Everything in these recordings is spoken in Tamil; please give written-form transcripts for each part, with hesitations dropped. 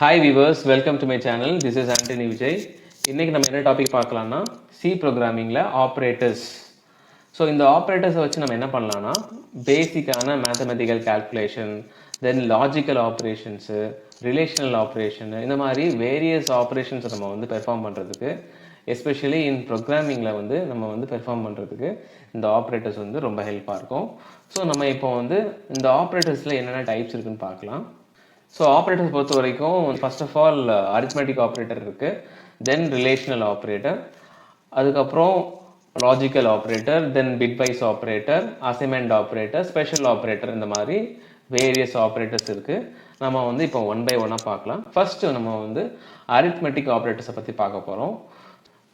Hi viewers, welcome to my channel. This is Anthony Vijay. இன்னைக்கு நம்ம என்ன டாபிக் பார்க்கலாம்னா C ப்ரோக்ராமிங்கில் ஆப்ரேட்டர்ஸ். ஸோ இந்த ஆப்ரேட்டர்ஸை வச்சு நம்ம என்ன பண்ணலாம்னா பேசிக்கான மேத்தமெட்டிக்கல் கால்குலேஷன், தென் லாஜிக்கல் ஆப்ரேஷன்ஸு, ரிலேஷனல் ஆப்ரேஷனு, இந்த மாதிரி வேரியஸ் ஆப்ரேஷன்ஸை நம்ம வந்து பெர்ஃபார்ம் பண்ணுறதுக்கு, எஸ்பெஷலி இன் ப்ரோக்ராமிங்கில் வந்து நம்ம வந்து பெர்ஃபார்ம் பண்ணுறதுக்கு இந்த ஆப்ரேட்டர்ஸ் வந்து ரொம்ப ஹெல்ப்பாக இருக்கும். ஸோ நம்ம இப்போ வந்து இந்த ஆப்ரேட்டர்ஸில் என்னென்ன டைப்ஸ் இருக்குதுன்னு பார்க்கலாம். ஸோ ஆப்ரேட்டர்ஸ் பொறுத்த வரைக்கும் first of all arithmetic operator இருக்குது, தென் ரிலேஷனல் ஆப்ரேட்டர், அதுக்கப்புறம் logical operator, then bitwise operator, assignment operator, special operator, இந்த மாதிரி வேரியஸ் ஆப்ரேட்டர்ஸ் இருக்குது. நம்ம வந்து இப்போ ஒன் பை ஒன்னாக பார்க்கலாம். ஃபர்ஸ்ட்டு நம்ம வந்து அரித்மெட்டிக் ஆப்ரேட்டர்ஸை பற்றி பார்க்க போகிறோம்.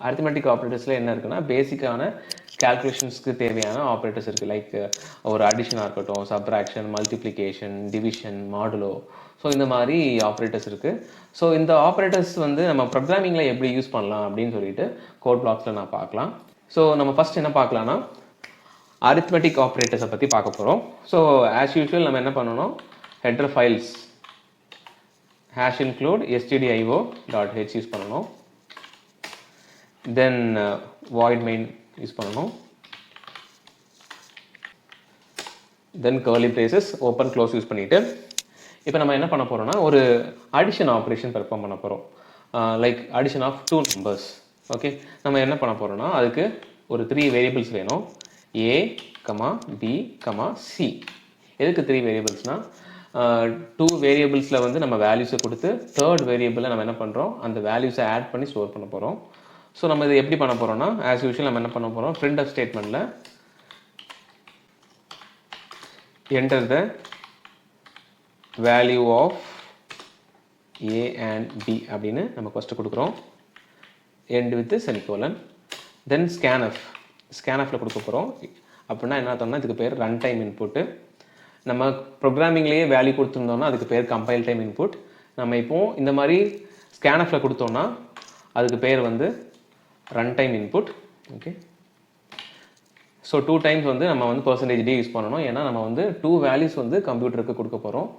அரித்மெட்டிக் ஆப்ரேட்டர்ஸில் என்ன இருக்குன்னா பேசிக்கான கால்குலேஷன்ஸ்க்கு தேவையான ஆப்ரேட்டர்ஸ் இருக்குது. லைக் ஒரு அடிஷனாக இருக்கட்டும், subtraction, multiplication, division, modulo, so இந்த மாதிரி ஆப்ரேட்டர்ஸ் இருக்குது. ஸோ இந்த ஆப்ரேட்டர்ஸ் வந்து நம்ம ப்ரோக்ராமிங்கில் எப்படி யூஸ் பண்ணலாம் அப்படின்னு சொல்லிட்டு கோட் பிளாக்ஸில் நான் பார்க்கலாம். ஸோ நம்ம ஃபஸ்ட் என்ன பார்க்கலாம்னா அரித்மெட்டிக் ஆப்ரேட்டர்ஸை பற்றி பார்க்க போகிறோம். ஸோ ஆஸ் யூஷுவல் நம்ம என்ன பண்ணணும், header files hash include stdio.h யூஸ் பண்ணணும், தென் void main யூஸ் பண்ணணும், தென் curly braces open close use பண்ணிவிட்டு இப்போ நம்ம என்ன பண்ண போகிறோம்னா ஒரு அடிஷன் ஆப்ரேஷன் பெர்ஃபார்ம் பண்ண போகிறோம். Like addition of two numbers. Okay, நம்ம என்ன பண்ண போகிறோம்னா அதுக்கு ஒரு 3 வேரியபிள்ஸ் வேணும், a, b, c. எதுக்கு 3 வேரியபிள்ஸ்னால் 2 வேரியபிள்ஸில் வந்து நம்ம வேல்யூஸை கொடுத்து தேர்ட் வேரியபிளில் நம்ம என்ன பண்ணுறோம் அந்த வேல்யூஸை ஆட் பண்ணி ஸ்டோர் பண்ண போகிறோம். ஸோ நம்ம இது எப்படி பண்ண போகிறோம்னா ஆஸ் யூஷுவல் நம்ம என்ன பண்ண போகிறோம், printf ஸ்டேட்மெண்ட்டில் enter the value of a and b அப்படின்னு நம்ம ஃபஸ்ட்டு கொடுக்குறோம், end with semicolon, then scanf கொடுக்க போகிறோம். அப்படின்னா என்ன அர்த்தம்னா இதுக்கு பேர் ரன் டைம் இன்புட்டு. நம்ம ப்ரோக்ராமிங்லேயே வேல்யூ கொடுத்துருந்தோம்னா அதுக்கு பேர் கம்பைல் டைம் இன்புட். நம்ம இப்போது இந்த மாதிரி ஸ்கேனஃபில் கொடுத்தோம்னா அதுக்கு பேர் வந்து run time input. Okay, so 2 times வந்து நம்ம வந்து %d யூஸ் பண்ணணும். ஏன்னா நம்ம வந்து 2 வேல்யூஸ் வந்து கம்ப்யூட்டருக்கு கொடுக்க போகிறோம்.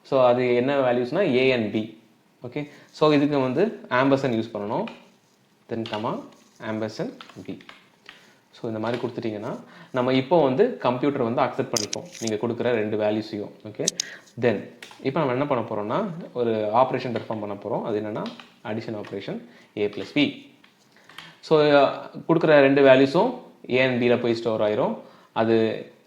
ஸோ அது என்ன வேல்யூஸ்னால் a and b. Okay, so இதுக்கு வந்து ஆம்பர்சன் யூஸ் பண்ணணும், தென் ஆம்பர்சன் b. ஸோ இந்த மாதிரி கொடுத்துட்டிங்கன்னா நம்ம இப்போ வந்து கம்ப்யூட்டர் வந்து அக்செப்ட் பண்ணிப்போம் நீங்கள் கொடுக்குற 2 வேல்யூஸையும். ஓகே, தென் இப்போ நம்ம என்ன பண்ண போகிறோம்னா ஒரு ஆப்ரேஷன் பெர்ஃபார்ம் பண்ண போகிறோம். அது என்னென்னா addition operation a + b. So கொடுக்குற 2 வேல்யூஸும் a and bயில் போய் ஸ்டோர் ஆயிரும். அது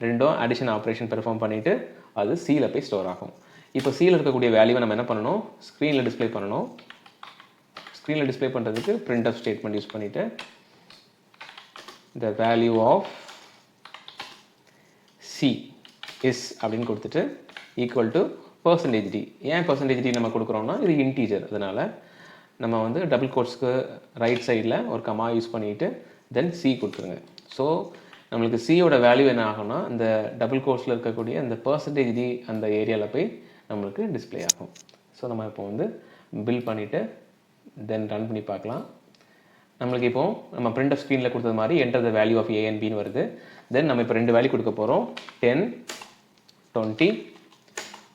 ரெண்டும் அடிஷன் ஆப்ரேஷன் பெர்ஃபார்ம் பண்ணிவிட்டு அது சியில் போய் ஸ்டோர் ஆகும். இப்போ சியில் இருக்கக்கூடிய வேல்யூவை நம்ம என்ன பண்ணணும், ஸ்க்ரீனில் டிஸ்பிளே பண்ணணும். ஸ்க்ரீனில் டிஸ்பிளே பண்ணுறதுக்கு printf ஸ்டேட்மெண்ட் யூஸ் பண்ணிவிட்டு the value of c is அப்படின்னு கொடுத்துட்டு ஈக்குவல் டு %d. ஏன் %d நம்ம கொடுக்குறோம்னா இது இன்டீஜர், அதனால் நம்ம வந்து டபுள் கோட்ஸ்க்கு ரைட் சைடில் ஒரு கமா யூஸ் பண்ணிவிட்டு தென் c கொடுத்துருங்க. ஸோ நம்மளுக்கு சியோட வேல்யூ என்ன ஆகும்னா இந்த டபுள் கோட்ஸில் இருக்கக்கூடிய அந்த %d அந்த ஏரியாவில் போய் நம்மளுக்கு டிஸ்பிளே ஆகும். ஸோ நம்ம இப்போ வந்து பில் பண்ணிவிட்டு தென் ரன் பண்ணி பார்க்கலாம். நம்மளுக்கு இப்போ நம்ம printf ஸ்க்ரீனில் கொடுத்தது மாதிரி enter the value of a and b வருது. தென் நம்ம இப்போ 2 வேல்யூ கொடுக்க போகிறோம், 10, 20.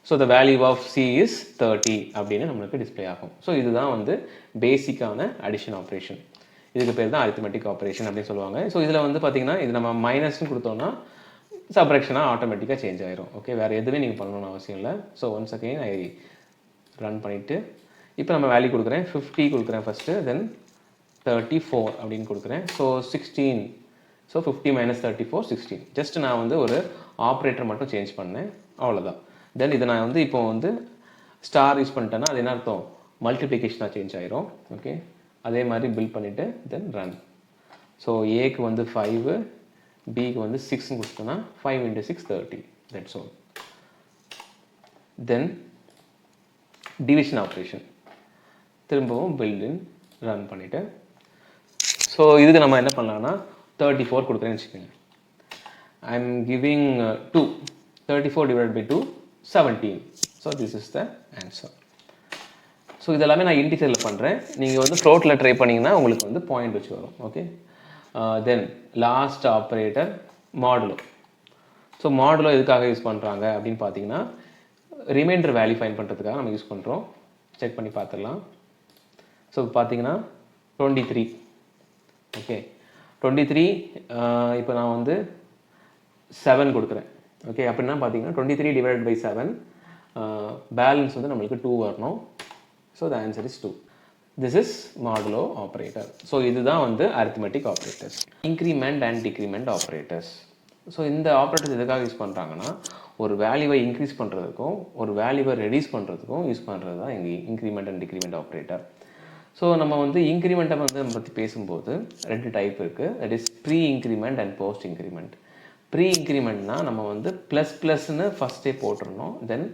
So the value of c is 30 அப்படின்னு நம்மளுக்கு டிஸ்பிளே ஆகும். ஸோ இதுதான் வந்து பேசிக்கான அடிஷன் ஆப்ரேஷன். இதுக்கு பேர் தான் அரித்மெட்டிக் ஆப்ரேஷன் அப்படின்னு சொல்லுவாங்க. ஸோ இதில் வந்து பார்த்தீங்கன்னா இது நம்ம மைனஸ்ன்னு கொடுத்தோம்னா சப்ராக்ஷனாக ஆட்டோமேட்டிக்காக சேஞ்ச் ஆயிரும். ஓகே, வேறு எதுவுமே நீங்கள் பண்ணணும்னு அவசியம் இல்லை. So once again I run பண்ணிவிட்டு இப்போ நம்ம வேல்யூ கொடுக்குறேன், 50 கொடுக்குறேன் ஃபஸ்ட்டு, தென் 34 அப்படின்னு கொடுக்குறேன். ஸோ 16. ஸோ 50 - 34 16. ஜஸ்ட் நான் வந்து ஒரு ஆப்ரேட்டர் மட்டும் சேஞ்ச் பண்ணேன், அவ்வளோதான். தென் இதை நான் வந்து இப்போ வந்து ஸ்டார் யூஸ் பண்ணிட்டேன்னா அது என்ன அர்த்தம், மல்டிப்ளிகேஷனாக சேஞ்ச் ஆயிரும். ஓகே, அதே மாதிரி பில் பண்ணிவிட்டு தென் ரன். ஸோ ஏக்கு வந்து 5, பிக்கு வந்து 6ன்னு கொடுத்தோன்னா 5 × 6 30. That's all. Then division operation திரும்பவும் பில்டின் ரன் பண்ணிவிட்டு ஸோ இதுக்கு நம்ம என்ன பண்ணலாம்னா 34 கொடுக்குறேன்னு வச்சுக்கோங்க. I am giving 2. 34 / 2 17. So this is the answer. So இதெல்லாமே நான் இன்டிஜரில் பண்ணுறேன். நீங்கள் வந்து ஃப்ளோட்டில் ட்ரை பண்ணிங்கன்னா உங்களுக்கு வந்து பாயிண்ட் வச்சு வரும். Okay, then last operator modulo. So modulo எதுக்காக யூஸ் பண்ணுறாங்க அப்படின்னு பார்த்தீங்கன்னா ரிமைண்டர் வேல்யூ ஃபைண்ட் பண்ணுறதுக்காக நம்ம யூஸ் பண்ணுறோம். செக் பண்ணி பார்த்துடலாம். ஸோ பார்த்தீங்கன்னா 23. ஓகே, 23 இப்போ நான் வந்து 7 கொடுக்குறேன். ஓகே, அப்படின்னா பார்த்தீங்கன்னா 23 டிவைடட் பை 7 பேலன்ஸ் வந்து நம்மளுக்கு 2 வரணும். So the answer is 2. This is modulo operator. So இதுதான் வந்து arithmetic operators. Increment and decrement operators. So இந்த ஆப்ரேட்டர்ஸ் எதுக்காக யூஸ் பண்ணுறாங்கன்னா, ஒரு வேல்யூவை இன்க்ரீஸ் பண்ணுறதுக்கும் ஒரு வேல்யூவை ரெடியூஸ் பண்ணுறதுக்கும் யூஸ் பண்ணுறது தான் எங்கள் increment and decrement operator. So நம்ம வந்து இன்க்ரிமெண்ட்டை வந்து நம்ம பற்றி பேசும்போது 2 டைப் இருக்குது. That is pre increment and post increment. Pre இன்க்ரிமெண்ட்னால் நம்ம வந்து ப்ளஸ்ன்னு ஃபஸ்ட்டே போட்டுருணும், தென்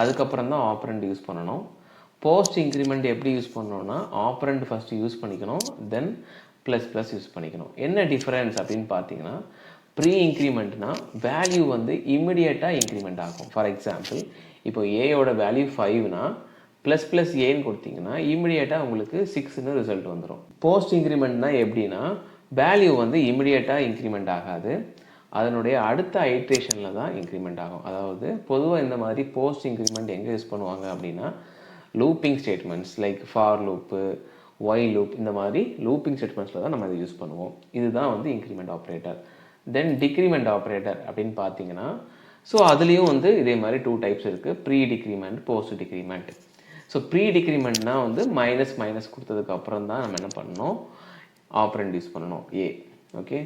அதுக்கப்புறம் தான் ஆப்ரண்ட் யூஸ் பண்ணணும். போஸ்ட் இன்க்ரிமெண்ட் எப்படி யூஸ் பண்ணணும்னா, ஆப்ரண்ட் ஃபஸ்ட்டு யூஸ் பண்ணிக்கணும், தென் ப்ளஸ் யூஸ் பண்ணிக்கணும். என்ன டிஃப்ரென்ஸ் அப்படின்னு பார்த்தீங்கன்னா, ப்ரீ இன்க்ரிமெண்ட்னா வேல்யூ வந்து இமிடியேட்டாக இன்க்ரிமெண்ட் ஆகும். ஃபார் எக்ஸாம்பிள், இப்போ ஏயோட வேல்யூ 5னா ப்ளஸ் ஏன்னு கொடுத்தீங்கன்னா இமிடியேட்டாக உங்களுக்கு 6ன்னு ரிசல்ட் வந்துடும். போஸ்ட் இன்க்ரிமெண்ட்னா எப்படின்னா, வேல்யூ வந்து இமிடியேட்டாக இன்க்ரிமெண்ட் ஆகாது, அதனுடைய அடுத்த ஐட்ரேஷனில் தான் இன்க்ரிமெண்ட் ஆகும். அதாவது பொதுவாக இந்த மாதிரி போஸ்ட் இன்க்ரிமெண்ட் எங்கே யூஸ் பண்ணுவாங்க அப்படின்னா, looping statements like for loop, while loop, இந்த மாதிரி லூப்பிங் ஸ்டேட்மெண்ட்ஸில் தான் நம்ம இதை யூஸ் பண்ணுவோம். இதுதான் வந்து இன்க்ரிமெண்ட் ஆப்ரேட்டர். தென் டிக்ரிமெண்ட் ஆப்ரேட்டர் அப்படின்னு பார்த்தீங்கன்னா, ஸோ அதுலேயும் வந்து இதே மாதிரி 2 டைப்ஸ் இருக்குது, pre decrement, post decrement. So pre டிக்ரிமெண்ட்னா வந்து மைனஸ் கொடுத்ததுக்கு அப்புறம் தான் நம்ம என்ன பண்ணணும், ஆப்ரண்ட் யூஸ் பண்ணணும் a. Okay,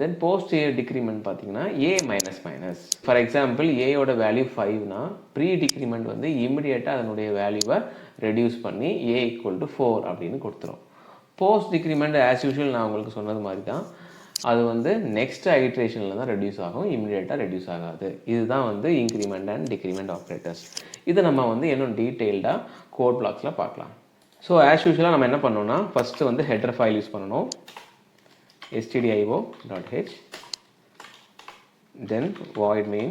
then post a decrement பார்த்தீங்கன்னா ஏ மைனஸ். ஃபார் எக்ஸாம்பிள், ஏயோட வேல்யூ 5னா ப்ரீ டிக்ரிமெண்ட் வந்து இமிடியேட்டாக அதனுடைய வேல்யூவை ரெடியூஸ் பண்ணி ஏ ஈக்குவல் டு 4 அப்படின்னு கொடுத்துரும். போஸ்ட் டிக்ரிமெண்ட் ஆஸ் யூஷுவல் நான் உங்களுக்கு சொன்னது மாதிரி தான், அது வந்து நெக்ஸ்ட் ஐட்ரேஷனில் தான் ரெடியூஸ் ஆகும், இமிடியேட்டாக ரெடியூஸ் ஆகாது. இதுதான் வந்து இன்க்ரிமெண்ட் அண்ட் டிக்ரிமெண்ட் ஆப்ரேட்டர்ஸ். இதை நம்ம வந்து இன்னும் டீட்டெயில்டாக கோட் பிளாக்ஸில் பார்க்கலாம். ஸோ ஆஸ் யூஷுவலாக நம்ம என்ன பண்ணோம்னா, ஃபஸ்ட்டு வந்து ஹெடர் ஃபைல் யூஸ் பண்ணணும், stdio.h, then void main.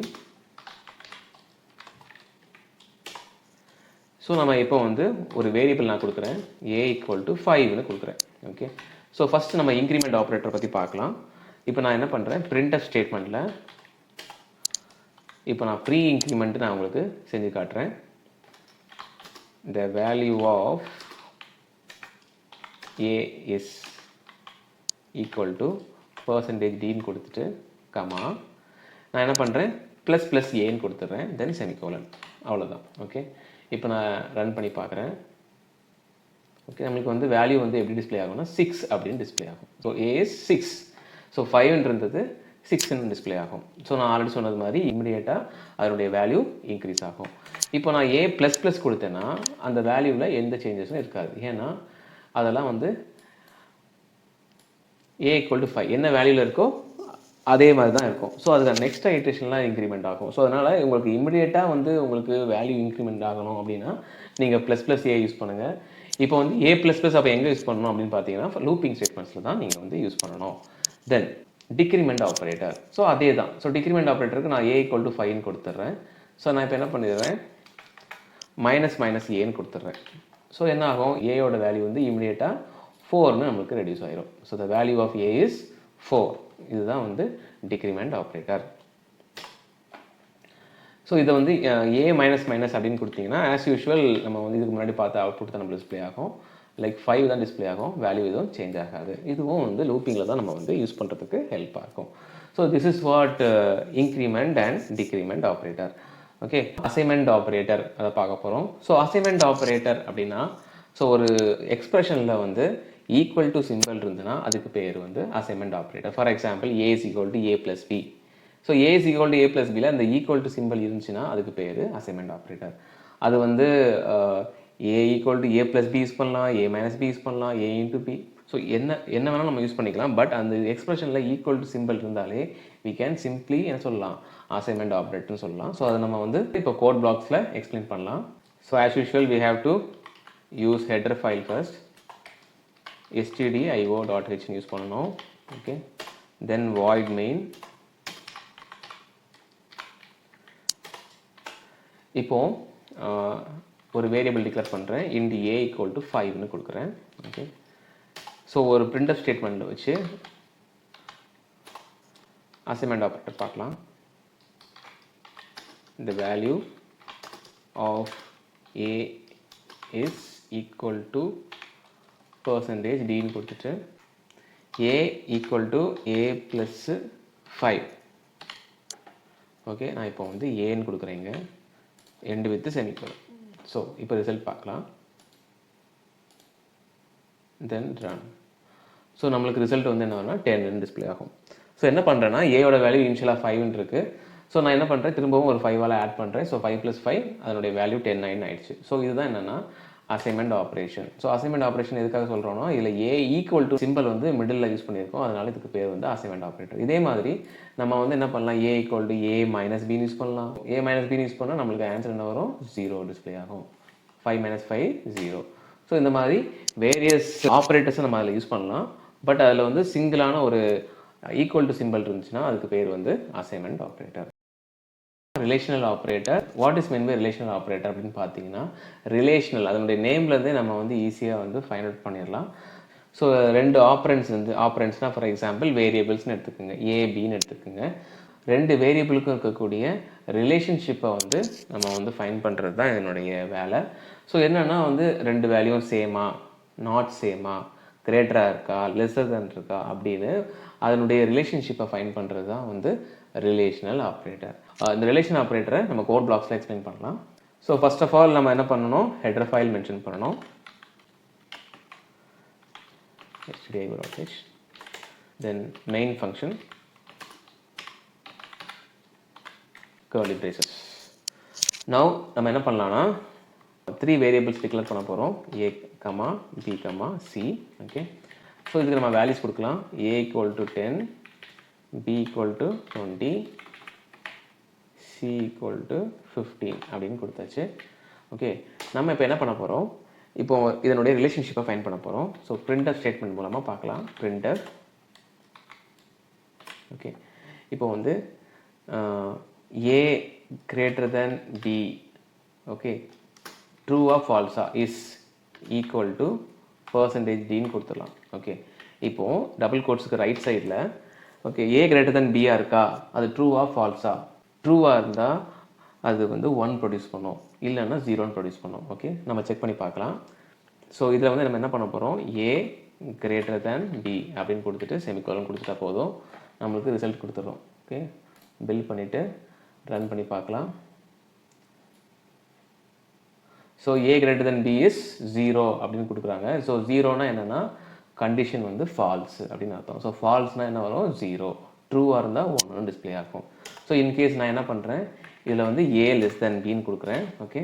So நம்ம இப்போ வந்து ஒரு வேரியபிள் நான் கொடுக்குறேன், a ஈக்குவல் டு 5ன்னு கொடுக்குறேன். ஓகே, ஸோ ஃபஸ்ட்டு நம்ம இன்க்ரிமெண்ட் ஆப்ரேட்டர் பற்றி பார்க்கலாம். இப்போ நான் என்ன பண்ணுறேன், printf ஸ்டேட்மெண்ட்டில் இப்போ நான் ப்ரீ இன்க்ரிமெண்ட் நான் உங்களுக்கு செஞ்சு காட்டுறேன். the value of a is equal to %d கொடுத்துட்டு கமா நான் என்ன பண்ணுறேன், ப்ளஸ் ஏன்னு கொடுத்துட்றேன், தென் செமிகோலன், அவ்வளோதான். ஓகே, இப்போ நான் ரன் பண்ணி பார்க்குறேன். ஓகே, நம்மளுக்கு வந்து வேல்யூ வந்து எப்படி டிஸ்பிளே ஆகும்னா 6 அப்படின்னு டிஸ்பிளே ஆகும். ஸோ ஏ இஸ் 6, ஸோ 5ன்றது 6ன்னு டிஸ்பிளே ஆகும். ஸோ நான் ஆல்ரெடி சொன்னது மாதிரி இமிடியேட்டாக அதனுடைய வேல்யூ இன்க்ரீஸ் ஆகும். இப்போ நான் ஏ ப்ளஸ் கொடுத்தேன்னா அந்த வேல்யூவில் எந்த சேஞ்சஸும் இருக்காது, ஏன்னா அதெல்லாம் வந்து ஏ ஈக்குவல் டு 5 என்ன வேல்யூவில் இருக்கோ அதே மாதிரி தான் இருக்கும். ஸோ அதுக்கு நெக்ஸ்ட் ஐட்ரேஷன்லாம் இன்க்ரிமெண்ட் ஆகும். ஸோ அதனால் உங்களுக்கு இமிடியேட்டாக வந்து உங்களுக்கு வேல்யூ இன்க்ரிமெண்ட் ஆகணும் அப்படின்னா நீங்கள் ப்ளஸ் ஏ யூஸ் பண்ணுங்கள். இப்போ வந்து ஏ ப்ளஸ் அப்போ எங்கே யூஸ் பண்ணணும் அப்படின்னு பார்த்தீங்கன்னா, லூப்பிங் ஸ்டேட்மெண்ட்ஸில் தான் நீங்கள் வந்து யூஸ் பண்ணணும். தென் டிக்ரிமெண்ட் ஆப்ரேட்டர், ஸோ அதே தான். ஸோ டிக்ரிமெண்ட் ஆப்ரேட்டருக்கு நான் ஏ ஈக்குவல் டு 5ன்னு கொடுத்துட்றேன். ஸோ நான் இப்போ என்ன பண்ணிடுறேன், மைனஸ் ஏன்னு கொடுத்துட்றேன். ஸோ என்ன ஆகும், ஏயோட வேல்யூ வந்து இமிடியேட்டாக 4ன்னு நம்மளுக்கு ரெடியூஸ் ஆயிரும். So the value of a is 4. இதுதான் வந்து டிக்ரிமெண்ட் ஆப்ரேட்டர். ஸோ இதை வந்து ஏ மைனஸ் அப்படின்னு கொடுத்தீங்கன்னா ஆஸ் யூஷுவல் நம்ம வந்து இதுக்கு முன்னாடி பார்த்த அவுட்புட் தான் நம்ம டிஸ்பிளே ஆகும், லைக் 5 தான் டிஸ்பிளே ஆகும், வேல்யூ எதுவும் சேஞ்ச் ஆகாது. இதுவும் வந்து லூப்பிங்கில் தான் நம்ம வந்து யூஸ் பண்ணுறதுக்கு ஹெல்ப் ஆகும். So this is what increment and decrement operator. Okay, assignment operator அதை பார்க்க போகிறோம். ஸோ அசைன்மெண்ட் ஆப்ரேட்டர் அப்படின்னா, ஸோ ஒரு எக்ஸ்பிரஷனில் வந்து ஈக்குவல் டு சிம்பிள் இருந்ததுன்னா அதுக்கு பேர் வந்து assignment operator. For example, a is equal to a plus b. So a is equal to a plus பியில் அந்த ஈக்குவல் டு சிம்பிள் இருந்துச்சுன்னா அதுக்கு பேர் அசைன்மெண்ட் ஆப்ரேட்டர். அது வந்து a equal to a plus b use பண்ணலாம், ஏ மைனஸ் பி யூஸ் பண்ணலாம், ஏ இன்ட்டு பி, ஸோ என்ன வேணாலும் நம்ம யூஸ் பண்ணிக்கலாம். பட் அந்த எக்ஸ்பிரஷனில் ஈக்குவல் டு சிம்பிள் இருந்தாலே வி கேன் சிம்பிளி என்ன சொல்லலாம், அசைன்மெண்ட் ஆப்ரேட்டர்னு சொல்லலாம். ஸோ அதை நம்ம வந்து இப்போ கோட் பிளாக்ஸில் எக்ஸ்பிளைன் பண்ணலாம். So as usual we have to use header file first, stdio.h யூஸ் பண்ணணும். Okay, then void main. இப்போ ஒரு வேரியபிள் டிக்ளேர் பண்ணுறேன், int a ஈக்குவல் டு 5ன்னு கொடுக்குறேன். ஓகே, ஸோ ஒரு printf ஸ்டேட்மெண்ட் வச்சு அசைன்மெண்ட் ஆப்ரேட்டர் பார்க்கலாம். the value of a is equal to percentage dன்னு கொடுத்துட்டு a equal to a plus 5. Okay, நான் இப்போ வந்து ஏன்னு கொடுக்குறேங்க, end with semicolon. ஸோ இப்போ ரிசல்ட் பார்க்கலாம், தென் ரன். ஸோ நம்மளுக்கு ரிசல்ட் வந்து என்ன வரும்னா 10 டிஸ்பிளே ஆகும். ஸோ என்ன பண்ணுறேன்னா ஏயோட வேல்யூ இனிஷியலாக 5 இருக்குது. ஸோ நான் என்ன பண்ணுறேன், திரும்பவும் ஒரு 5ஆல் ஆட் பண்ணுறேன். ஸோ 5 + 5 அதனுடைய வேல்யூ 10 ஆயிடுச்சு. ஸோ இதுதான் என்னென்னா assignment operation. So assignment operation எதுக்காக சொல்கிறோன்னா, இதில் ஏ ஈக்குவல் டு சிம்பிள் வந்து மிடில் யூஸ் பண்ணியிருக்கோம், அதனால இதுக்கு பேர் வந்து அசைன்மெண்ட் ஆப்ரேட்டர். இதே மாதிரி நம்ம வந்து என்ன பண்ணலாம், a equal to a minus பின்னு யூஸ் பண்ணலாம். ஏ மைனஸ் பின்னு யூஸ் பண்ணால் நம்மளுக்கு ஆன்சர் என்ன வரும், 0 டிஸ்பிளே ஆகும். 5 - 5 0. ஸோ இந்த மாதிரி வேரியஸ் ஆப்ரேட்டர்ஸை நம்ம அதில் யூஸ் பண்ணலாம். பட் அதில் வந்து சிங்கிளான ஒரு ஈக்குவல் டு சிம்பிள் இருந்துச்சுன்னா அதுக்கு பேர் வந்து assignment operator. Relational operator. What is mean by relational operator அப்படின்னு பார்த்தீங்கன்னா, ரிலேஷனல் அதனுடைய நேம்லேருந்தே நம்ம வந்து ஈஸியாக வந்து ஃபைண்ட் அவுட் பண்ணிடலாம். ஸோ 2 ஆப்ரண்ட்ஸ் வந்து, ஆப்ரண்ட்ஸ்னால் ஃபார் எக்ஸாம்பிள் வேரியபிள்ஸ்னு எடுத்துக்கோங்க, ஏபின்னு எடுத்துக்கோங்க. 2 வேரியபிளுக்கும் இருக்கக்கூடிய ரிலேஷன்ஷிப்பை வந்து நம்ம வந்து ஃபைண்ட் பண்ணுறது தான் என்னுடைய வேலை. ஸோ என்னென்னா வந்து 2 வேல்யூவும் சேமா, நாட் சேமா, கிரேட்டராக இருக்கா, லெஸ்ஸர் தென் இருக்கா அப்படின்னு அதனுடைய ரிலேஷன்ஷிப்பை ஃபைண்ட் பண்ணுறது தான் வந்து ரிலேஷனல் ஆப்ரேட்டர். இந்த ரிலேஷன் ஆப்ரேட்டரை நம்ம கோட் பிளாக்ஸில் எக்ஸ்பிளைன் பண்ணலாம். ஸோ ஃபர்ஸ்ட் ஆஃப் ஆல் நம்ம என்ன பண்ணணும், ஹெடர் ஃபைல் மென்ஷன் பண்ணணும். தென் main function, curly braces. now நம்ம என்ன பண்ணலாம்னா 3 வேரியபிள்ஸ் டிக்ளேர் பண்ண போகிறோம், a, b, c. Okay, so இதுக்கு நம்ம வேல்யூஸ் கொடுக்கலாம். a equal to 10, b equal to 20, c equal to 15 அப்படின்னு கொடுத்தாச்சு. ஓகே, நம்ம இப்போ என்ன பண்ண போகிறோம், இப்போ இதனுடைய ரிலேஷன்ஷிப்பை ஃபைண்ட் பண்ண போகிறோம். ஸோ பிரிண்டர் ஸ்டேட்மெண்ட் மூலமாக பார்க்கலாம். பிரிண்டர். ஓகே, இப்போ வந்து a greater than b, okay, ட்ரூவா ஃபால்ஸா, இஸ் ஈக்குவல் டு பர்சன்டேஜ் டின்னு கொடுத்துடலாம். ஓகே, இப்போது டபுள் கோட்ஸுக்கு ரைட் சைடில் ஓகே ஏ கிரேட்டர் தென் பியாக இருக்கா, அது ட்ரூவா ஃபால்ஸா, ட்ரூவாக இருந்தால் அது வந்து 1 ப்ரொடியூஸ் பண்ணும், இல்லைன்னா 0ன்னு ப்ரொடியூஸ் பண்ணும். ஓகே, நம்ம செக் பண்ணி பார்க்கலாம். ஸோ இதில் வந்து நம்ம என்ன பண்ண போகிறோம், ஏ கிரேட்டர் தேன் பி அப்படின்னு கொடுத்துட்டு செமிகோலன் கொடுத்துட்டா போதும், நம்மளுக்கு ரிசல்ட் கொடுத்துட்றோம். ஓகே, பில் பண்ணிவிட்டு ரன் பண்ணி பார்க்கலாம். So a greater than b is 0 அப்படின்னு கொடுக்குறாங்க. ஸோ 0னா என்னென்னா கண்டிஷன் வந்து ஃபால்ஸ் அப்படின்னு அர்த்தம். ஸோ ஃபால்ஸ்னால் என்ன வரும், 0. ட்ரூவாக இருந்தால் 1 டிஸ்பிளே ஆகும். ஸோ இன்கேஸ் நான் என்ன பண்ணுறேன், இதில் வந்து ஏ லெஸ் தேன் பின்னு கொடுக்குறேன். ஓகே,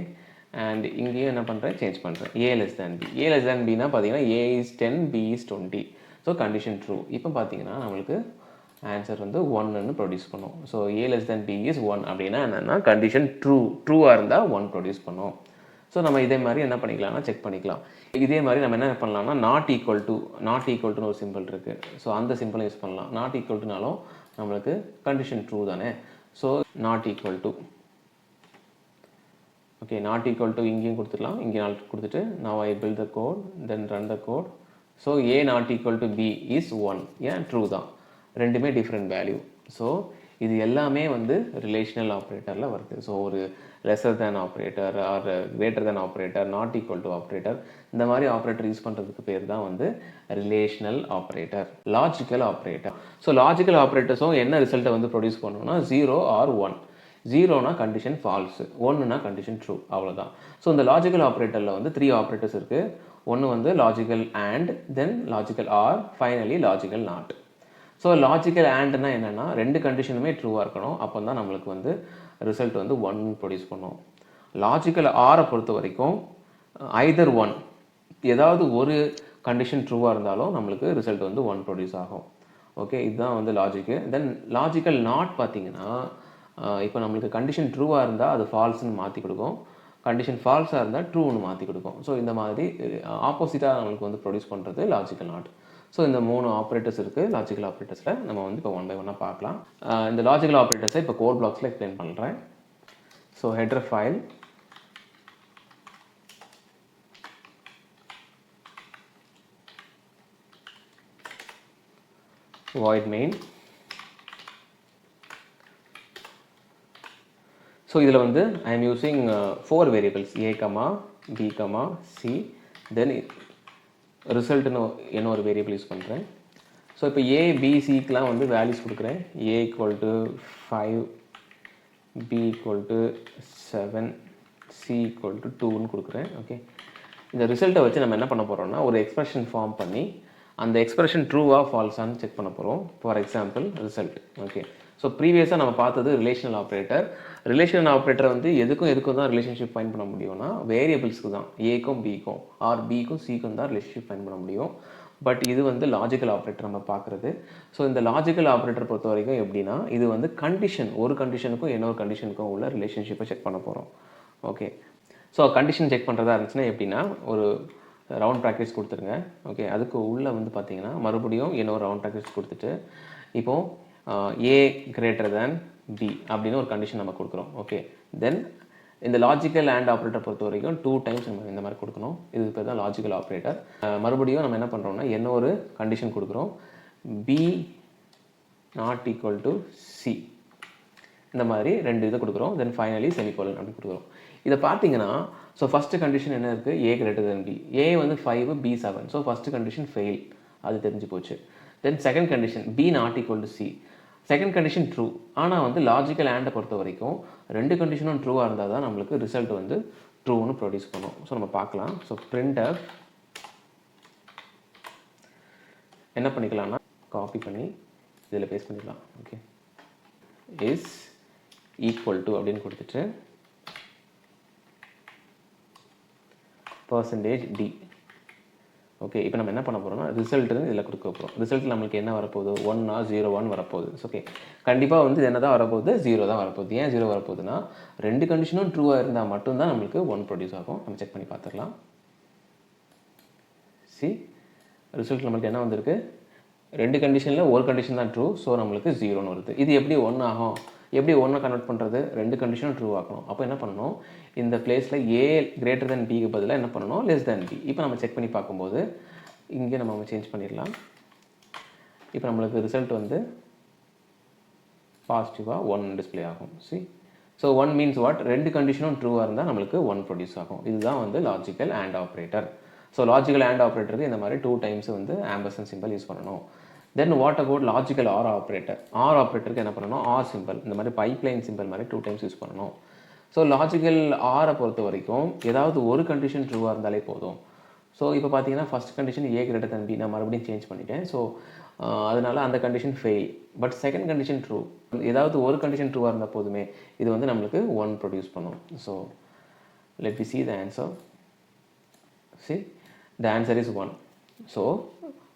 அண்ட் இங்கேயும் என்ன பண்ணுறேன், சேஞ்ச் பண்ணுறேன், a less than b. A less than பின்னா பார்த்தீங்கன்னா a is 10, b is 20. So condition true. இப்போ பார்த்தீங்கன்னா நம்மளுக்கு ஆன்சர் வந்து 1ன்னு ப்ரொடியூஸ் பண்ணும். So a less than b is 1 அப்படின்னா என்னென்னா கண்டிஷன் ட்ரூவாக இருந்தால் 1 ப்ரொடியூஸ் பண்ணும். ஸோ நம்ம இதே மாதிரி என்ன பண்ணிக்கலாம்னா செக் பண்ணிக்கலாம். இதே மாதிரி நம்ம என்ன பண்ணலாம்னா நாட் ஈக்குவல் டுன்னு ஒரு சிம்பிள் இருக்குது. ஸோ அந்த சிம்பிளை யூஸ் பண்ணலாம். நாட் ஈக்குவல் டுனாலும் நம்மளுக்கு கண்டிஷன் ட்ரூ தானே. So not equal to, okay, not equal to இங்கேயும் கொடுத்துடலாம், இங்கே நாட் கொடுத்துட்டு now I build the code, then run the code. So a not equal to b is 1. ஏன், ட்ரூ தான், ரெண்டுமே டிஃப்ரெண்ட் வேல்யூ. ஸோ இது எல்லாமே வந்து ரிலேஷனல் ஆப்ரேட்டரில் வருது. ஸோ ஒரு lesser than operator or greater than operator, not equal to operator, இந்த மாதிரி ஆப்ரேட்டர் யூஸ் பண்ணுறதுக்கு பேர் தான் வந்து relational operator. Logical operator. So logical ஆப்ரேட்டர்ஸும் என்ன ரிசல்ட்டை வந்து ப்ரொடியூஸ் பண்ணணும்னா 0 ஆர் 1. 0னா கண்டிஷன் ஃபால்ஸு, 1னா கண்டிஷன் ட்ரூ, அவ்வளோதான். ஸோ இந்த லாஜிக்கல் ஆப்ரேட்டரில் வந்து 3 ஆப்ரேட்டர்ஸ் இருக்குது. ஒன்று வந்து logical and, then logical or, finally logical not. So logical ஆண்ட்னா என்னென்னா 2 கண்டிஷனுமே ட்ரூவாக இருக்கணும், அப்போ தான் நம்மளுக்கு வந்து ரிசல்ட் வந்து 1 ப்ரொடியூஸ் பண்ணும். லாஜிக்கல் ஆரை பொறுத்த வரைக்கும் ஐதர் 1, ஏதாவது ஒரு கண்டிஷன் ட்ரூவாக இருந்தாலும் நம்மளுக்கு ரிசல்ட் வந்து 1 ப்ரொடியூஸ் ஆகும். ஓகே, இதுதான் வந்து லாஜிக்கு. தென் லாஜிக்கல் நாட் பார்த்தீங்கன்னா இப்போ நம்மளுக்கு கண்டிஷன் ட்ரூவாக இருந்தால் அது ஃபால்ஸ்ன்னு மாற்றி கொடுக்கும், கண்டிஷன் ஃபால்ஸாக இருந்தால் ட்ரூன்னு மாற்றி கொடுக்கும். ஸோ இந்த மாதிரி ஆப்போசிட்டாக நம்மளுக்கு வந்து ப்ரொடியூஸ் பண்ணுறது லாஜிக்கல் நாட். ஸோ இந்த 3 ஆப்ரேட்டர்ஸ் இருக்குது லாஜிக்கல் ஆப்ரேட்டர்ஸில். நம்ம வந்து இப்போ 1 by 1 பார்க்கலாம். இந்த லாஜிக்கல் ஆப்ரேட்டர்ஸை இப்போ கோட் பிளாக்ஸில் எக்ஸ்பிளைன் பண்ணுறேன். So header file, void main. So இதில் வந்து I am using 4 variables, a, b comma c, then ரிசல்ட்னு என்ன ஒரு வேரியபிள் யூஸ் பண்ணுறேன். ஸோ இப்போ ஏ பி சிக்கெலாம் வந்து வேல்யூஸ் கொடுக்குறேன். A equal to 5, b equal to 7, c equal to 2ன்னு கொடுக்குறேன். ஓகே, இந்த ரிசல்ட்டை வச்சு நம்ம என்ன பண்ண போகிறோம்னா ஒரு எக்ஸ்பிரஷன் ஃபார்ம் பண்ணி அந்த எக்ஸ்பிரஷன் ட்ரூவா ஃபால்ஸான்னு செக் பண்ண போகிறோம். For example result. Okay, so ப்ரீவியஸாக நம்ம பார்த்தது ரிலேஷனல் ஆப்ரேட்டர். ரிலேஷனல் ஆப்ரேட்டர் வந்து எதுக்கும் தான் ரிலேஷன்ஷிப் ஃபைண்ட் பண்ண முடியும்னா வேரியபிள்ஸ்க்கு தான், ஏக்கும் பிக்கும் ஆர் பிக்கும் சிக்கும் தான் ரிலேஷன்ஷிப் ஃபைண்ட் பண்ண முடியும். பட் இது வந்து லாஜிக்கல் ஆப்ரேட்டர் நம்ம பார்க்குறது. ஸோ இந்த லாஜிக்கல் ஆப்ரேட்டர் பொறுத்த வரைக்கும் எப்படின்னா இது வந்து கண்டிஷன், ஒரு கண்டிஷனுக்கும் இன்னொரு கண்டிஷனுக்கும் உள்ள ரிலேஷன்ஷிப்பை செக் பண்ண போகிறோம். ஓகே, ஸோ கண்டிஷன் செக் பண்ணுறதா இருந்துச்சுன்னா எப்படின்னா ஒரு ரவுண்ட் ப்ராக்கெட்ஸ் கொடுத்துருங்க. ஓகே, அதுக்கு உள்ளே வந்து பார்த்தீங்கன்னா மறுபடியும் இன்னொரு ரவுண்ட் ப்ராக்கெட்ஸ் கொடுத்துட்டு இப்போது ஏ கிரேட்டர் தேன் பி அப்படின்னு ஒரு கண்டிஷன் நம்ம கொடுக்குறோம். ஓகே, தென் இந்த லாஜிக்கல் அண்ட் ஆப்ரேட்டர் பொறுத்த வரைக்கும் 2 டைம்ஸ் நம்ம இந்த மாதிரி கொடுக்கணும். இது பேர் தான் லாஜிக்கல் ஆப்ரேட்டர். மறுபடியும் நம்ம என்ன பண்ணுறோம்னா என்ன ஒரு கண்டிஷன் கொடுக்குறோம், b not equal to c, இந்த மாதிரி 2 இதை கொடுக்குறோம். தென் ஃபைனலி செமிகோலன் அப்படி கொடுக்குறோம். இதை பார்த்தீங்கன்னா ஸோ ஃபஸ்ட்டு கண்டிஷன் என்ன இருக்குது, ஏ கிரேட்டர் தென் பி. ஏ வந்து 5, b 7. So first condition fail, அது தெரிஞ்சு போச்சு. Then second condition b not equal to c, second condition true. ஆனால் வந்து லாஜிக்கல் ஆண்டை பொறுத்த வரைக்கும் 2 கண்டிஷனும் ட்ரூவாக இருந்தால் தான் நம்மளுக்கு ரிசல்ட் வந்து ட்ரூன்னு ப்ரொடியூஸ் பண்ணும். ஸோ நம்ம பார்க்கலாம். ஸோ printf என்ன பண்ணிக்கலாம்னா காப்பி பண்ணி இதில் பேஸ்ட் பண்ணிக்கலாம். ஓகே, இஸ் ஈக்குவல் டு அப்படின்னு கொடுத்துட்டு %d. ஓகே, இப்போ நம்ம என்ன பண்ண போகிறோம்னா ரிசல்ட்டுன்னு இதில் கொடுக்க போகிறோம். ரிசல்ட்டில் நம்மளுக்கு என்ன வரப்போகுது, 1 or 0 வரப்போகுது. ஓகே, கண்டிப்பாக வந்து இது என்ன தான் வரப்போகுது, 0 தான் வரப்போகுது. ஏன் 0 வரப்போகுதுன்னா 2 கண்டிஷனும் ட்ரூவாக இருந்தால் மட்டும்தான் நம்மளுக்கு 1 ப்ரொடியூஸ் ஆகும். நம்ம செக் பண்ணி பார்த்துடலாம். சி ரிசல்ட் நம்மளுக்கு என்ன வந்திருக்கு, 2 கண்டிஷனில் ஒரு கண்டிஷன் தான் ட்ரூ. ஸோ நம்மளுக்கு 0ன்னு வருது. இது எப்படி 1 ஆகும், எப்படி 1 கன்வெர்ட் பண்ணுறது, 2 கண்டிஷனும் ட்ரூ ஆகணும். அப்போ என்ன பண்ணணும், இந்த பிளேஸில் ஏ கிரேட்டர் தென் பிக்கு பதிலாக என்ன பண்ணணும், லெஸ் தென் பி. இப்போ நம்ம செக் பண்ணி பார்க்கும்போது இங்கே நம்ம சேஞ்ச் பண்ணிடலாம். இப்போ நம்மளுக்கு ரிசல்ட் வந்து பாசிட்டிவாக 1 டிஸ்பிளே ஆகும். சி, ஸோ 1 மீன்ஸ் வாட், 2 கண்டிஷனும் ட்ரூவாக இருந்தால் நம்மளுக்கு 1 ப்ரொடியூஸ் ஆகும். இதுதான் வந்து logical and operator. So logical and ஆப்ரேட்டருக்கு இந்த மாதிரி 2 டைம்ஸ் வந்து ஆம்பர்சன் சிம்பிள் யூஸ் பண்ணணும். Then what about logical or operator. Or ஆப்ரேட்டருக்கு என்ன பண்ணணும், ஆர் சிம்பிள் இந்த மாதிரி பைப்லைன் சிம்பிள் மாதிரி 2 டைம்ஸ் யூஸ் பண்ணணும். ஸோ லாஜிக்கல் ஆரை பொறுத்த வரைக்கும் ஏதாவது ஒரு கண்டிஷன் ட்ரூவாக இருந்தாலே போதும். ஸோ இப்போ பார்த்தீங்கன்னா first condition a greater than b, நான் மறுபடியும் சேஞ்ச் பண்ணிட்டேன். ஸோ அதனால் அந்த condition fail. But second condition true, ஏதாவது ஒரு கண்டிஷன் ட்ரூவாக இருந்தால் போதுமே, இது வந்து நம்மளுக்கு 1 ப்ரொடியூஸ் பண்ணும். So let we see the answer. See, the answer is 1. So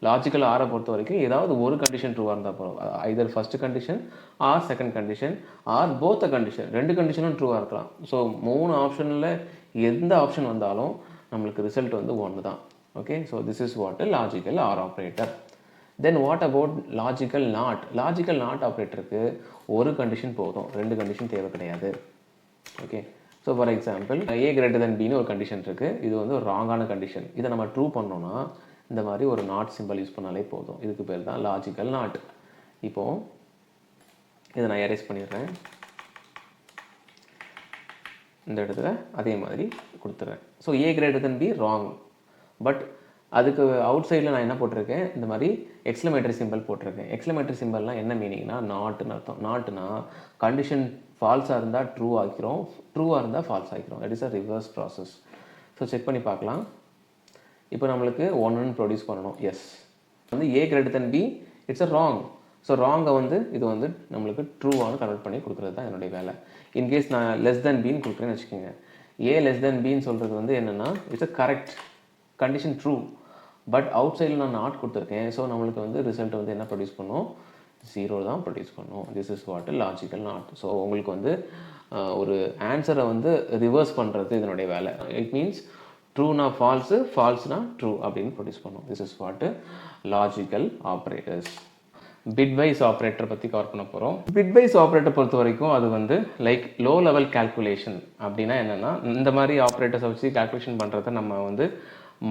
logical ஆரை பொறுத்த வரைக்கும் ஏதாவது ஒரு கண்டிஷன் ட்ரூவாக இருந்தால் போதும். Either first condition or second condition or both condition, 2 கண்டிஷனும் ட்ரூவாக இருக்கலாம். ஸோ 3 ஆப்ஷனில் எந்த ஆப்ஷன் வந்தாலும் நம்மளுக்கு ரிசல்ட் வந்து 1 தான். Okay, so this is what logical or operator. Then what about logical not. Logical not ஆப்ரேட்டருக்கு ஒரு கண்டிஷன் போதும், 2 கண்டிஷன் தேவை கிடையாது. Okay, so for example a greater than பின்னு ஒரு கண்டிஷன் இருக்குது. இது வந்து ஒரு ராங்கான கண்டிஷன். இதை நம்ம ட்ரூ பண்ணோன்னா இந்த மாதிரி ஒரு நாட் சிம்பிள் யூஸ் பண்ணாலே போதும். இதுக்கு பேர் தான் லாஜிக்கல் நாட். இப்போது இதை நான் எரேஸ் பண்ணிடுறேன். இந்த இடத்துல அதே மாதிரி கொடுத்துட்றேன். So a greater than be wrong. But அதுக்கு அவுட் சைடில் நான் என்ன போட்டிருக்கேன், இந்த மாதிரி எக்ஸ்க்ளமேட்டரி சிம்பிள் போட்டிருக்கேன். எக்ஸ்க்ளமேட்டரி சிம்பிள்னால் என்ன மீனிங்னா நாட்டுன்னு அர்த்தம். நாட்டுனா கண்டிஷன் ஃபால்ஸாக இருந்தால் ட்ரூ ஆக்கிரும், ட்ரூவாக இருந்தால் ஃபால்ஸ் ஆக்கிரும். That is a reverse process. So check பண்ணி பார்க்கலாம். இப்போ நம்மளுக்கு 1 ப்ரொடியூஸ் பண்ணணும். எஸ், வந்து a greater than b, it's a wrong. So ராங்கை வந்து இது வந்து நம்மளுக்கு ட்ரூவானு கன்வெர்ட் பண்ணி கொடுக்குறது தான் என்னுடைய வேலை. இன்கேஸ் நான் லெஸ் தென் பின்னு கொடுக்குறேன்னு வச்சுக்கோங்க, ஏ லெஸ் தென் பின்னு சொல்கிறது வந்து என்னென்னா it's a correct condition true. But out சைடில் நான் நாட் கொடுத்துருக்கேன். ஸோ நம்மளுக்கு வந்து ரிசல்ட் வந்து என்ன ப்ரொடியூஸ் பண்ணும், 0 தான் ப்ரொடியூஸ் பண்ணும். This is what logical not. So உங்களுக்கு வந்து ஒரு ஆன்சரை வந்து ரிவர்ஸ் பண்ணுறது இதனுடைய வேலை. இட் மீன்ஸ் ட்ரூனா ஃபால்ஸு, ஃபால்ஸ்னா ட்ரூ அப்படின்னு ப்ரொடியூஸ் பண்ணும். This is what logical operators. Bitwise operator பற்றி கவர் பண்ண போகிறோம். பிட்வைஸ் ஆப்ரேட்டர் பொறுத்த வரைக்கும் அது வந்து லைக் லோ லெவல் கால்குலேஷன். அப்படின்னா என்னென்னா இந்த மாதிரி ஆப்ரேட்டர்ஸை வச்சு கால்குலேஷன் பண்ணுறத நம்ம வந்து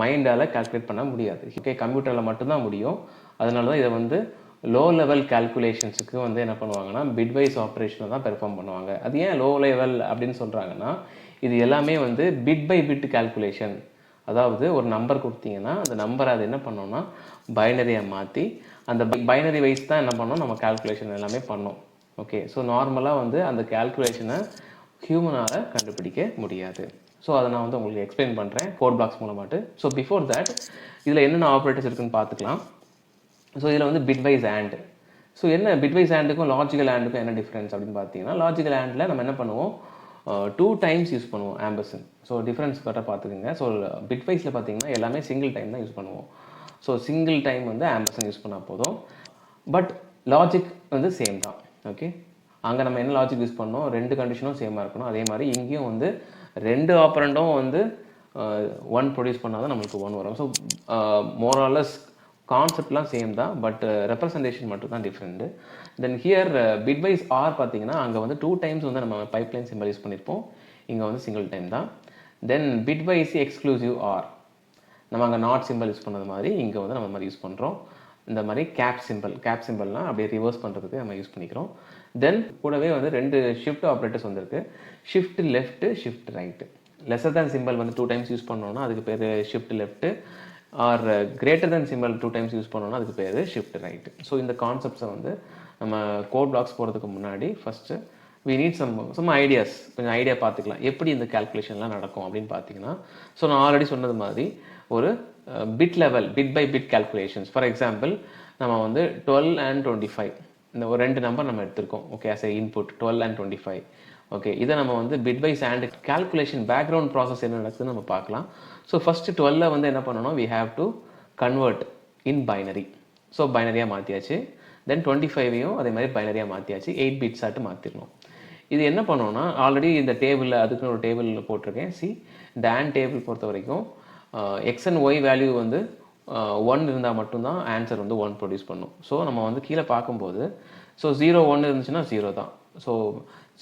மைண்டால் கால்குலேட் பண்ண முடியாது. ஓகே, கம்ப்யூட்டரில் மட்டும்தான் முடியும். அதனால தான் இதை வந்து லோ லெவல் கால்குலேஷன்ஸுக்கு வந்து என்ன பண்ணுவாங்கன்னா பிட்வைஸ் ஆப்ரேஷனை தான் பெர்ஃபார்ம் பண்ணுவாங்க. அது ஏன் லோ லெவல் அப்படின்னு சொல்கிறாங்கன்னா இது எல்லாமே வந்து பிட் பை பிட் கால்குலேஷன். அதாவது ஒரு நம்பர் கொடுத்தீங்கன்னா அந்த நம்பரை அது என்ன பண்ணோம்னா பைனரியாக மாற்றி அந்த பைனரி வைஸ் தான் என்ன பண்ணோம் நம்ம கால்குலேஷன் எல்லாமே பண்ணோம். ஓகே, ஸோ நார்மலாக வந்து அந்த கால்குலேஷனை ஹியூமனால் கண்டுபிடிக்க முடியாது. ஸோ அதை நான் வந்து உங்களுக்கு எக்ஸ்பிளைன் பண்ணுறேன் கோட் பிளாக்ஸ் மூலமாட்டு. ஸோ பிஃபோர் தட் இதில் என்னென்ன ஆப்ரேட்டர்ஸ் இருக்குன்னு பார்த்துக்கலாம். ஸோ இதில் வந்து பிட்வைஸ் ஆண்ட். ஸோ என்ன பிட்வைஸ் ஆண்டுக்கும் லாஜிக்கல் ஆண்டுக்கும் என்ன டிஃப்ரென்ஸ் அப்படின்னு பார்த்தீங்கன்னா, லாஜிக்கல் ஆண்டில் நம்ம என்ன பண்ணுவோம் 2 டைம்ஸ் யூஸ் பண்ணுவோம் ஆம்பர்சன். ஸோ டிஃப்ரென்ஸ் கரெக்டாக பார்த்துக்குங்க. ஸோ பிட்வைஸில் பார்த்தீங்கன்னா எல்லாமே சிங்கிள் டைம் தான் யூஸ் பண்ணுவோம். ஸோ சிங்கிள் டைம் வந்து ஆம்பர்சன் யூஸ் பண்ணால் போதும். பட் லாஜிக் வந்து சேம் தான். ஓகே, அங்கே நம்ம என்ன லாஜிக் யூஸ் பண்ணோம், 2 கண்டிஷனும் சேமாக இருக்கணும். அதே மாதிரி இங்கேயும் வந்து 2 ஆப்பரண்டும் வந்து 1 ப்ரொடியூஸ் பண்ணால் தான் நம்மளுக்கு 1 வரும். ஸோ மோராலஸ் கான்செப்ட்லாம் சேம் தான், பட் ரெப்ரசன்டேஷன் மட்டும் தான் different. Then here bitwise or பார்த்தீங்கன்னா அங்கே வந்து 2 டைம்ஸ் வந்து நம்ம பைப்லைன் சிம்பிள் யூஸ் பண்ணியிருப்போம். இங்கே வந்து சிங்கிள் டைம் தான். தென் பிட்வைஸ் எக்ஸ்க்ளூசிவ் ஆர் நம்ம அங்கே நாட் சிம்பிள் யூஸ் பண்ணது மாதிரி இங்கே வந்து நம்ம மாதிரி யூஸ் பண்ணுறோம். இந்த மாதிரி கேப் சிம்பிள்னால் அப்படியே ரிவர்ஸ் பண்ணுறதுக்கு நம்ம யூஸ் பண்ணிக்கிறோம். தென் கூடவே வந்து 2 ஷிஃப்ட் ஆப்ரேட்டர்ஸ் வந்திருக்கு. Shift left, shift right. Lesser than symbol வந்து 2 டைம்ஸ் யூஸ் பண்ணோன்னா அதுக்கு பேர் shift left. Or greater than symbol 2 times use பண்ணோன்னா அதுக்கு பேர் ஷிஃப்ட் ரைட்டு. ஸோ இந்த கான்செப்ட்ஸை வந்து நம்ம கோட் பிளாக்ஸ் போகிறதுக்கு முன்னாடி first we need some ideas, கொஞ்சம் ஐடியா பார்த்துக்கலாம் எப்படி இந்த கால்குலேஷன்லாம் நடக்கும் அப்படின்னு பார்த்தீங்கன்னா. ஸோ நான் ஆல்ரெடி சொன்னது மாதிரி ஒரு bit level bit by bit calculations. For example நம்ம வந்து 12 and 25 இந்த ஒரு 2 நம்பர் நம்ம எடுத்திருக்கோம். Okay, as a input 12 and 25. Okay, இதை நம்ம வந்து bitwise and calculation background process என்ன நடக்குதுன்னு நம்ம பார்க்கலாம். ஸோ ஃபஸ்ட்டு 12 வந்து என்ன பண்ணணும், we have to convert in binary. So பைனரியாக மாற்றியாச்சு. தென் 25ஐயும் அதே மாதிரி பைனரியாக மாற்றியாச்சு. 8 பிட்ஸ் ஆட்டு மாற்றிடணும். இது என்ன பண்ணோன்னா ஆல்ரெடி இந்த டேபிளில் அதுக்குன்னு ஒரு டேபிளில் போட்டிருக்கேன். இந்த AND டேபிள் பொறுத்த வரைக்கும் எக்ஸ் அண்ட் ஒய் வேல்யூ வந்து 1 இருந்தால் மட்டும்தான் ஆன்சர் வந்து 1 ப்ரொடியூஸ் பண்ணும். ஸோ நம்ம வந்து கீழே பார்க்கும்போது ஸோ 0 1 இருந்துச்சுன்னா 0 தான். ஸோ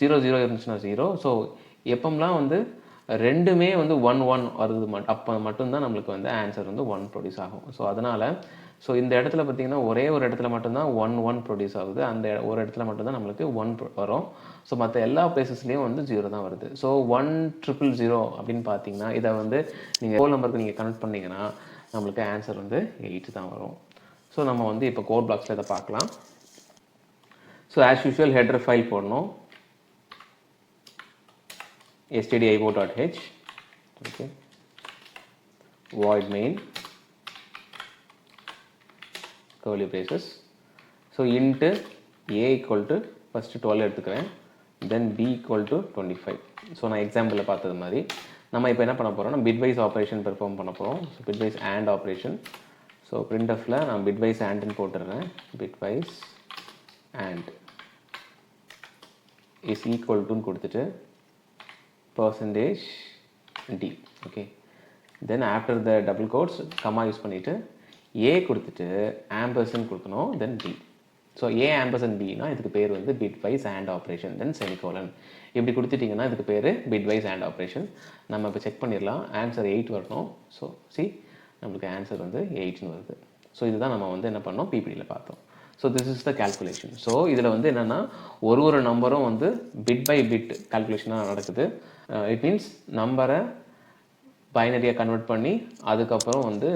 0 0 இருந்துச்சுன்னா 0. ஸோ எப்போம்லாம் வந்து ரெண்டுமே வந்து 1 1 வருது அப்போ மட்டும்தான் நம்மளுக்கு வந்து ஆன்சர் வந்து 1 ப்ரொடியூஸ் ஆகும். ஸோ அதனால் இந்த இடத்துல பார்த்தீங்கன்னா ஒரே ஒரு இடத்துல மட்டும்தான் 1 1 ப்ரொடியூஸ் ஆகுது. அந்த ஒரு இடத்துல மட்டும்தான் நம்மளுக்கு 1 வரும். ஸோ மற்ற எல்லா பிளேசஸ்லேயும் வந்து 0 தான் வருது. ஸோ 1 0 0 அப்படின்னு பார்த்தீங்கன்னா இதை வந்து நீங்கள் ஹோல் நம்பருக்கு நீங்கள் கனெக்ட் பண்ணிங்கன்னா நம்மளுக்கு ஆன்சர் வந்து 8 தான் வரும். ஸோ நம்ம வந்து இப்போ கோட் பிளாக்ஸில் இதை பார்க்கலாம். So as usual header file போடணும், stdio.h. Okay, void main curly braces. So int a equal to first 12 எடுத்துக்கிறேன், தென் b equal to 25. ஸோ நான் எக்ஸாம்பிளில் பார்த்தது மாதிரி நம்ம இப்போ என்ன பண்ண போகிறோம்னா பிட்வைஸ் ஆப்ரேஷன் பெர்ஃபார்ம் பண்ண போகிறோம். So bitwise AND operation. So printfல நான் பிட்வைஸ் ANDன்னு போட்டுடுறேன். பிட்வைஸ் AND இஸ் ஈக்குவல் டுன்னு கொடுத்துட்டு %d. Okay, then after the double quotes comma use பண்ணிவிட்டு a கொடுத்துட்டு ஆம்பர்சன் கொடுக்கணும், then b. So a ampersand bனா இதுக்கு பேர் வந்து bitwise AND operation, then semicolon. இப்படி கொடுத்துட்டிங்கன்னா இதுக்கு பேர் பிட்வைஸ் AND ஆப்ரேஷன். நம்ம இப்போ செக் பண்ணிடலாம். ஆன்சர் 8 வரணும். ஸோ நம்மளுக்கு ஆன்சர் வந்து 8ன்னு வருது. ஸோ இதுதான் நம்ம வந்து என்ன பண்ணோம் பிபிடியில் பார்த்தோம். So this is the calculation. So இதில் வந்து என்னென்னா ஒரு நம்பரும் வந்து பிட் பை பிட் கால்குலேஷனாக நடக்குது. இட் மீன்ஸ் நம்பரை பைனரியாக கன்வெர்ட் பண்ணி அதுக்கப்புறம் வந்து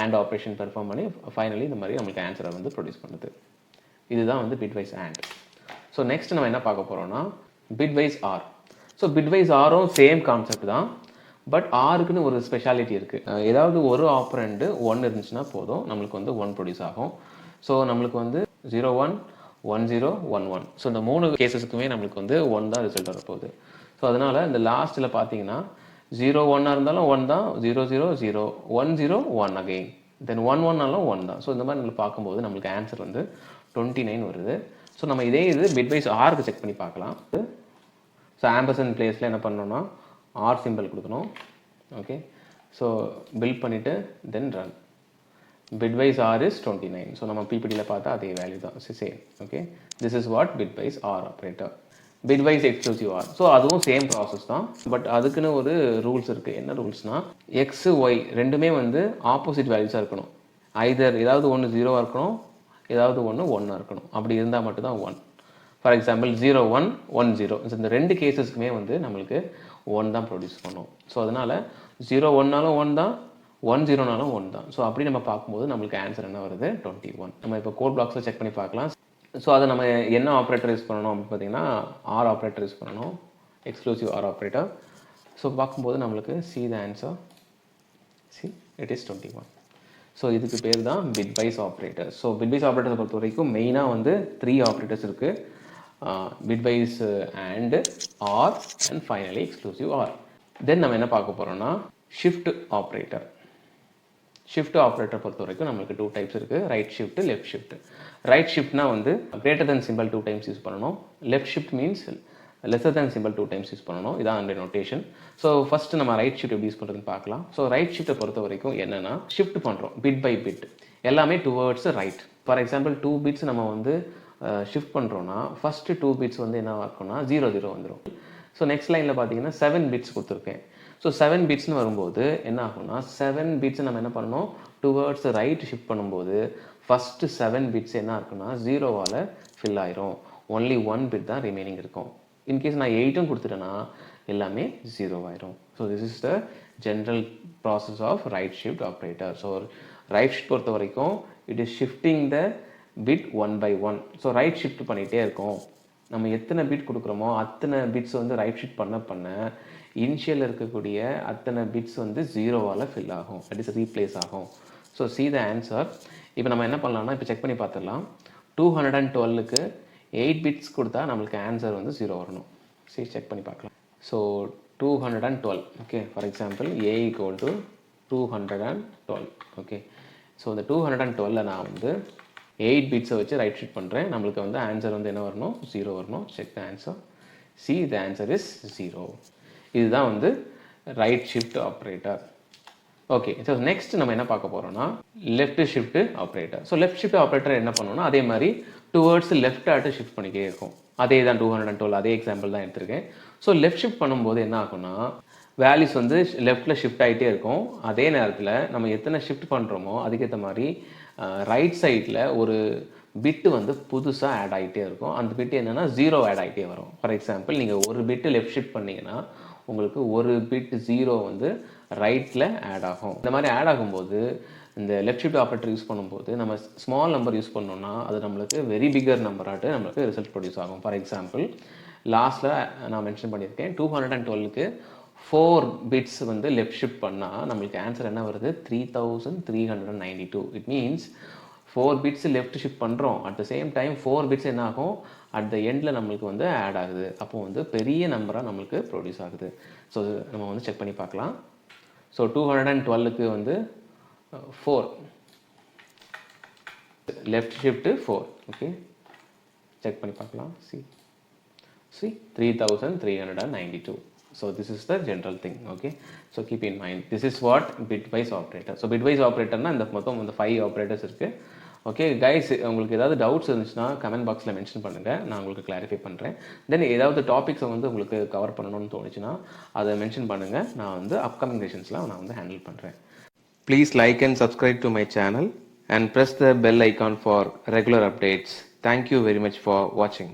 AND ஆப்ரேஷன் பெர்ஃபார்ம் பண்ணி ஃபைனலி இந்த மாதிரி நம்மளுக்கு ஆன்சரை வந்து ப்ரொடியூஸ் பண்ணுது. இதுதான் வந்து பிட்வைஸ் AND. ஸோ நெக்ஸ்ட் நம்ம என்ன பார்க்க போகிறோம்னா பிட்வைஸ் ஆர். ஸோ பிட்வைஸ் ஆரும் சேம் கான்செப்ட் தான், பட் ஆருக்குன்னு ஒரு ஸ்பெஷாலிட்டி இருக்குது. ஏதாவது ஒரு ஆப்ரண்ட் 1 இருந்துச்சுன்னா போதும் நம்மளுக்கு வந்து 1 ப்ரொடியூஸ் ஆகும். ஸோ நம்மளுக்கு வந்து 0 1 1 0 1 1. ஸோ இந்த 3 கேசஸுக்குமே நம்மளுக்கு வந்து 1 தான் ரிசல்ட் வரப்போகுது. ஸோ அதனால் இந்த லாஸ்ட்டில் பார்த்தீங்கன்னா 0 1 இருந்தாலும் 1 தான், 0 0 0 1 0 1 அகெயின், தென் 1 1 1 தான். ஸோ இந்த மாதிரி நம்ம பார்க்கும்போது நம்மளுக்கு ஆன்சர் வந்து 29 வருது. ஸோ நம்ம இதே இது பிட்வைஸ் ஆருக்கு செக் பண்ணி பார்க்கலாம். ஸோ ஆம்பர்சன் பிளேஸில் என்ன பண்ணணும்னா ஆர் சிம்பிள் கொடுக்கணும். ஓகே, ஸோ பில்ட் பண்ணிவிட்டு then run. bitwise r is 29. So நம்ம பிபிடியில் பார்த்தா அதே வேல்யூ தான், same. Okay, this is what bitwise r operator. bitwise exclusive or. So அதுவும் சேம் ப்ராசஸ் தான், பட் அதுக்குன்னு ஒரு ரூல்ஸ் இருக்குது. என்ன ரூல்ஸ்னால் எக்ஸு ஒய் ரெண்டுமே வந்து ஆப்போசிட் வேல்யூஸாக இருக்கணும். ஐதர் ஏதாவது ஒன்று 0 இருக்கணும், ஏதாவது ஒன்று 1 இருக்கணும். அப்படி இருந்தால் மட்டும்தான் 1. For example 0 1 1 0. இந்த 2 கேசஸ்க்குமே வந்து நம்மளுக்கு 1 தான் ப்ரொடியூஸ் பண்ணும். ஸோ அதனால் 0 1னாலும் 1 தான், 1 0னாலும் 1 தான். ஸோ அப்படி நம்ம பார்க்கும்போது நம்மளுக்கு ஆன்சர் என்ன வருது 21. நம்ம இப்போ கோட் பாக்ஸில் செக் பண்ணி பார்க்கலாம். ஸோ அதை நம்ம என்ன ஆப்ரேட்டர் யூஸ் பண்ணணும் அப்படின்னு பார்த்தீங்கன்னா ஆர் ஆப்ரேட்டர் யூஸ் பண்ணணும், எக்ஸ்க்ளூசிவ் ஆர் ஆப்ரேட்டர். ஸோ பார்க்கும்போது நம்மளுக்கு see the answer, see it is 21. So இதுக்கு பேர் தான் பிட்வைஸ் ஆப்ரேட்டர். ஸோ பிட்வைஸ் ஆப்ரேட்டரை பொறுத்த வரைக்கும் மெயினாக வந்து 3 ஆப்ரேட்டர்ஸ் இருக்குது. Bitwise and or and finally exclusive or. Then நம்ம என்ன பார்க்க போகிறோம்னா ஷிஃப்ட் ஆப்ரேட்டர். ஷிஃப்ட் ஆப்ரேட்டர் பொறுத்த வரைக்கும் நம்மளுக்கு 2 டைப்ஸ் இருக்குது, right shift, left shift. Right ஷிஃப்ட்னா வந்து greater than symbol 2 times use பண்ணணும். Left shift means lesser than symbol 2 times use பண்ணணும். இதான் அந்த நோட்டேஷன். ஸோ ஃபஸ்ட்டு நம்ம ரைட் ஷிஃப்ட் எப்படி யூஸ் பண்ணுறதுன்னு பார்க்கலாம். ஸோ ரைட் ஷிஃப்ட்டை பொறுத்த வரைக்கும் என்னென்னா ஷிஃப்ட் பண்ணுறோம் பிட் பை பிட், எல்லாமே towards right. For example 2 bits நம்ம வந்து ஷிஃப்ட் பண்ணுறோன்னா ஃபஸ்ட்டு 2 பிட்ஸ் வந்து என்ன இருக்கும்னா 0 0 வந்துடும். ஸோ நெக்ஸ்ட் லைனில் பார்த்தீங்கன்னா 7 பிட்ஸ் கொடுத்துருக்கேன். ஸோ 7 பிட்ஸ்னு வரும்போது என்ன ஆகும்னா 7 பிட்ஸ் நம்ம என்ன பண்ணணும் டுவர்ட்ஸ் ரைட் ஷிஃப்ட் பண்ணும்போது ஃபஸ்ட்டு 7 பிட்ஸ் என்ன இருக்குன்னா 0வால் ஃபில் ஆயிரும். ஒன்லி 1 பிட் தான் ரிமைனிங் இருக்கும். இன்கேஸ் நான் 8ம் கொடுத்துட்டேன்னா எல்லாமே 0 ஆயிரும். So this is the general process of right shift operator. So right shift பொறுத்த வரைக்கும் it is shifting the bit 1 by 1. So right shift பண்ணிகிட்டே இருக்கோம். நம்ம எத்தனை பிட் கொடுக்குறோமோ அத்தனை பிட்ஸ் வந்து ரைட் ஷிஃப்ட் பண்ண இனிஷியல் இருக்கக்கூடிய அத்தனை பிட்ஸ் வந்து 0வால் ஃபில் ஆகும், தட் இஸ் ரீப்ளேஸ் ஆகும். So C the answer. இப்போ நம்ம என்ன பண்ணலாம்னா இப்போ செக் பண்ணி பார்த்துடலாம். 212க்கு 8 பிட்ஸ் கொடுத்தா நம்மளுக்கு ஆன்சர் வந்து 0 வரணும். சரி செக் பண்ணி பார்க்கலாம். So 212, okay, for example a equal to 212, okay. So இந்த 212 நான் வந்து 8 பிட்ஸை வச்சு ரைட் ஷிஃப்ட் பண்ணுறேன். நம்மளுக்கு வந்து ஆன்சர் வந்து என்ன வரணும் 0 வரணும். Check the answer. C the answer is 0. இதுதான் வந்து right shift operator. Okay, so next நம்ம என்ன பார்க்க போகிறோம்னா left shift operator. So left shift operator என்ன பண்ணணும்னா அதே மாதிரி டுவர்ட்ஸ் லெஃப்ட் ஆட்டு ஷிஃப்ட் பண்ணிக்கிட்டே இருக்கும். அதே தான் 212, அதே எக்ஸாம்பிள் தான் எடுத்திருக்கேன். ஸோ லெஃப்ட் ஷிஃப்ட் பண்ணும்போது என்ன ஆகும்னா வேல்யூஸ் வந்து லெஃப்ட்டில் ஷிஃப்ட் ஆகிட்டே இருக்கும். அதே நேரத்தில் நம்ம எத்தனை ஷிஃப்ட் பண்ணுறோமோ அதுக்கேற்ற மாதிரி ரைட் சைடில் ஒரு பிட்டு வந்து புதுசாக ஆட் ஆகிட்டே இருக்கும். அந்த பிட்டு என்னென்னா 0 ஆட் ஆகிட்டே வரும். ஃபார் எக்ஸாம்பிள் நீங்கள் ஒரு பிட்டு லெஃப்ட் ஷிஃப்ட் பண்ணிங்கன்னா உங்களுக்கு ஒரு பிட் 0 வந்து ரைட்டில் ஆட் ஆகும். இந்த மாதிரி ஆட் ஆகும்போது இந்த லெஃப்ட் ஷிஃப்ட் ஆப்ரேட்டர் யூஸ் பண்ணும்போது நம்ம ஸ்மால் நம்பர் யூஸ் பண்ணோம்னா அது நம்மளுக்கு வெரி பிகர் நம்பராட்டு நம்மளுக்கு ரிசல்ட் ப்ரொடியூஸ் ஆகும். ஃபார் எக்ஸாம்பிள் லாஸ்ட்டில் நான் மென்ஷன் பண்ணியிருக்கேன் 212க்கு 4 பிட்ஸ் வந்து லெஃப்ட் ஷிஃப்ட் பண்ணால் நம்மளுக்கு ஆன்சர் என்ன வருது 3392. It means 4 bits left shift பண்ணுறோம், at the same time 4 bits என்ன ஆகும் அட் த எண்டில் நம்மளுக்கு வந்து ஆட் ஆகுது. அப்போ வந்து பெரிய நம்பராக நம்மளுக்கு ப்ரொடியூஸ் ஆகுது. ஸோ நம்ம வந்து செக் பண்ணி பார்க்கலாம். ஸோ 212க்கு வந்து 4 லெஃப்ட் ஷிஃப்ட் 4, ஓகே, செக் பண்ணி பார்க்கலாம். see 3392. So this is the general thing, okay. So keep in mind this is what bitwise operator. So bitwise operator na இந்த மொத்தம் இந்த 5 operators இருக்கு. ஓகே கைஸ், உங்களுக்கு ஏதாவது டவுட்ஸ் இருந்துச்சுன்னா கமெண்ட் பாக்ஸில் மென்ஷன் பண்ணுங்கள், நான் உங்களுக்கு கிளாரிஃபை பண்ணுறேன். தென் ஏதாவது டாபிக்ஸை வந்து உங்களுக்கு கவர் பண்ணணும்னு தோணுச்சுன்னா அதை மென்ஷன் பண்ணுங்கள், நான் வந்து அப்கமிங் செஷன்ஸில் நான் வந்து ஹேண்டில் பண்ணுறேன். Please like and subscribe to my channel and press the bell icon for regular updates. Thank you very much for watching.